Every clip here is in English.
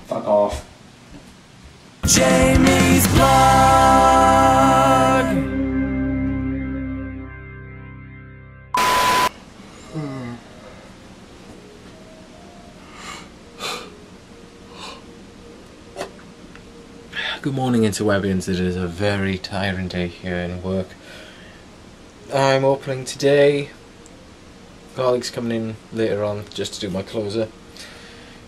Fuck off. Jamie's Blog. Good morning, interwebians. It is a very tiring day here in work. I'm opening today. Colleagues coming in later on just to do my closer.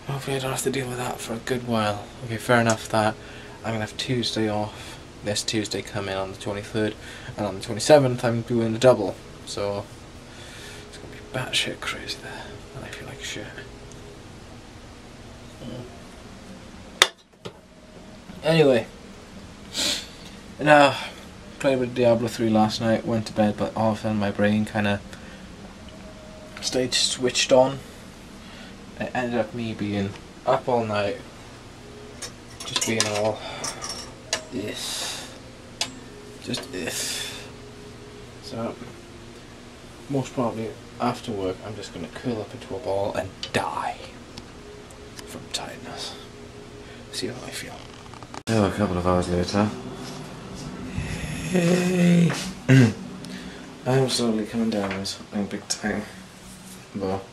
Hopefully I don't have to deal with that for a good while. Okay, fair enough that I'm going to have Tuesday off. This Tuesday coming on the 23rd, and on the 27th I'm doing a double. So it's going to be batshit crazy there, and I feel like shit. Anyway, played with Diablo 3 last night, went to bed, but all of a sudden my brain kind of stayed switched on. It ended up me being up all night, just being all this, just this. So most probably after work I'm just going to curl up into a ball and die from tiredness. See how I feel. Oh, a couple of hours later. Hey! I'm slowly coming down with something big time. But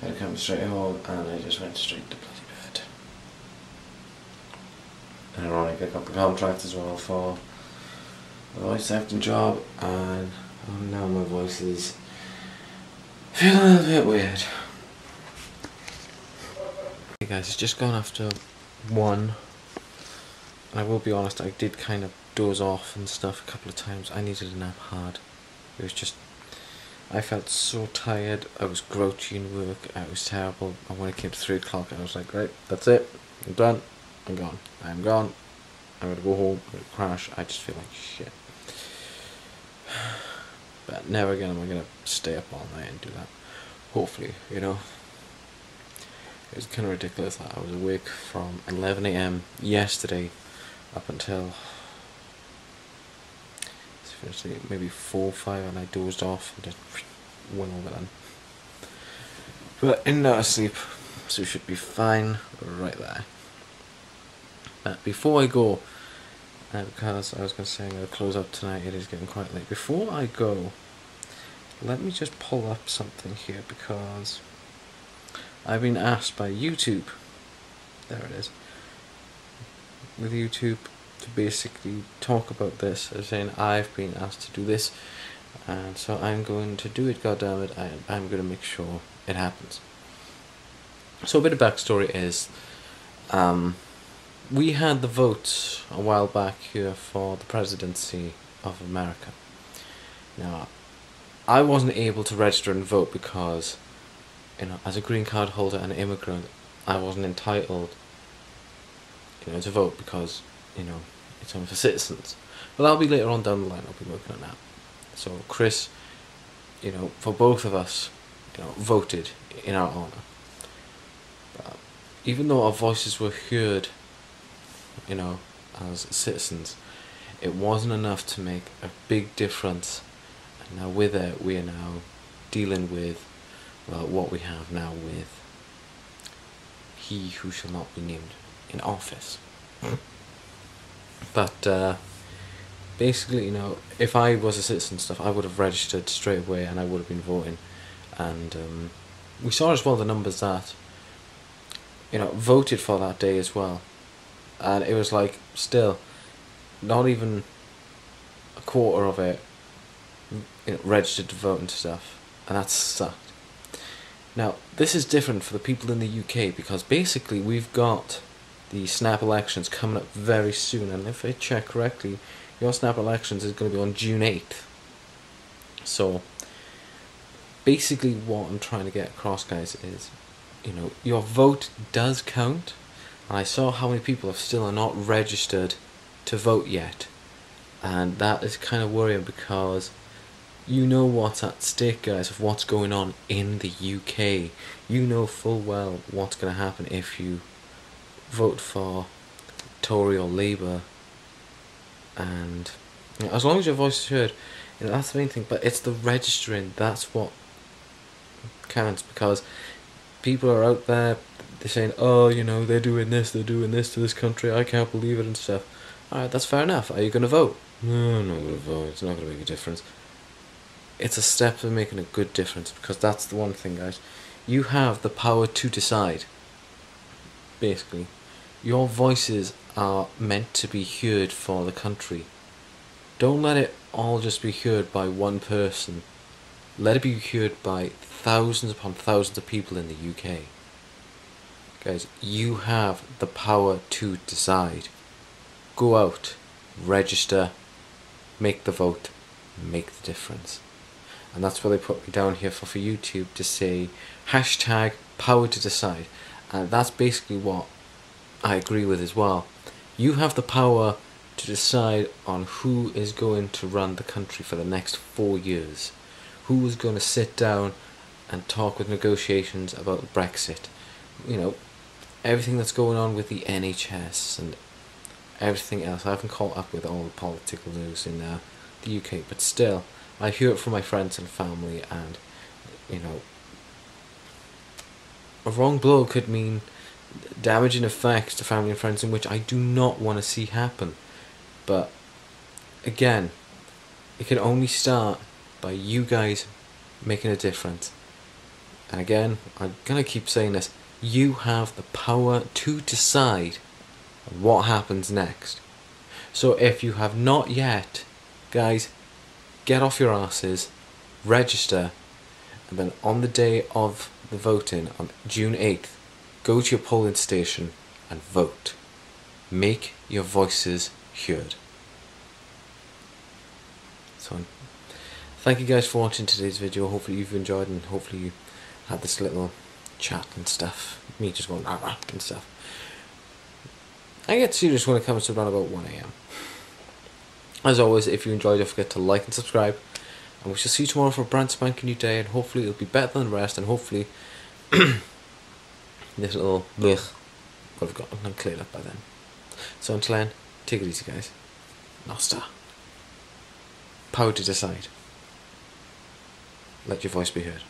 I come straight home and I just went straight to bloody bed. And ironic, I got the contract as well for the voice acting job, and now my voice is feeling a little bit weird. Hey guys, it's just gone after 1. And I will be honest, I did kind of doze off and stuff a couple of times. I needed a nap hard. It was just, I felt so tired. I was grouchy in work. It was terrible. And when it came to 3 o'clock, I was like, right, that's it. I'm done. I'm gone. I'm gone. I'm gonna go home. I'm gonna crash. I just feel like shit. But never again am I gonna stay up all night and do that. Hopefully, you know. It was kind of ridiculous that I was awake from 11 AM yesterday up until maybe 4 or 5, and I dozed off and just went over then. But in and out of sleep, so we should be fine right there. But before I go, because I was going to say I'm going to close up tonight, it is getting quite late. Before I go, let me just pull up something here, because I've been asked by YouTube, there it is, with YouTube to basically talk about this, as saying I've been asked to do this, and so I'm going to do it, goddammit, I'm going to make sure it happens. So a bit of backstory is, we had the vote a while back here for the presidency of America. Now, I wasn't able to register and vote because, you know, as a green card holder and an immigrant, I wasn't entitled, you know, to vote because, you know, it's only for citizens. But that'll be later on down the line. I'll be working on that. So Chris, you know, for both of us, you know, voted in our honour. But even though our voices were heard, you know, as citizens, it wasn't enough to make a big difference. And now with it, we are now dealing with, well, what we have now with he who shall not be named in office. But basically, you know, if I was a citizen and stuff, I would have registered straight away and I would have been voting. And we saw as well the numbers that, you know, voted for that day as well. And it was like, still, not even a quarter of it, you know, registered to vote and stuff. And that sucked. Now, this is different for the people in the UK, because basically we've got the snap elections coming up very soon, and if I check correctly, your snap elections is going to be on June 8th. So, basically what I'm trying to get across, guys, is, you know, your vote does count, and I saw how many people have still are not registered to vote yet, and that is kind of worrying, because you know what's at stake, guys, of what's going on in the UK. You know full well what's going to happen if you vote for Tory or Labour, and you know, as long as your voice is heard, you know, that's the main thing. But it's the registering, that's what counts, because people are out there, they're saying, oh, you know, they're doing this to this country, I can't believe it and stuff. Alright, that's fair enough. Are you going to vote? No, I'm not going to vote. It's not going to make a difference. It's a step to making a good difference, because that's the one thing, guys. You have the power to decide. Basically, your voices are meant to be heard for the country. Don't let it all just be heard by one person. Let it be heard by thousands upon thousands of people in the UK. Guys, you have the power to decide. Go out, register, make the vote, make the difference. And that's why they put me down here for YouTube to say hashtag power to decide. And that's basically what I agree with as well. You have the power to decide on who is going to run the country for the next 4 years. Who is going to sit down and talk with negotiations about Brexit. You know, everything that's going on with the NHS and everything else. I haven't caught up with all the political news in the UK, but still, I hear it from my friends and family, and, you know, a wrong blow could mean damaging effects to family and friends in which I do not want to see happen. But, again, it can only start by you guys making a difference. And again, I'm going to keep saying this, you have the power to decide what happens next. So if you have not yet, guys, get off your asses, register, and then on the day of the voting, on June 8th, go to your polling station and vote. Make your voices heard. So, thank you guys for watching today's video. Hopefully you've enjoyed, and hopefully you had this little chat and stuff. Me just going and stuff. I get serious when it comes to around about 1 AM. As always, if you enjoyed, don't forget to like and subscribe. And we shall see you tomorrow for a brand spanking new day, and hopefully it'll be better than the rest, and hopefully this little blech would have gotten cleared up by then. So until then, take it easy, guys. Nosta. Power to decide. Let your voice be heard.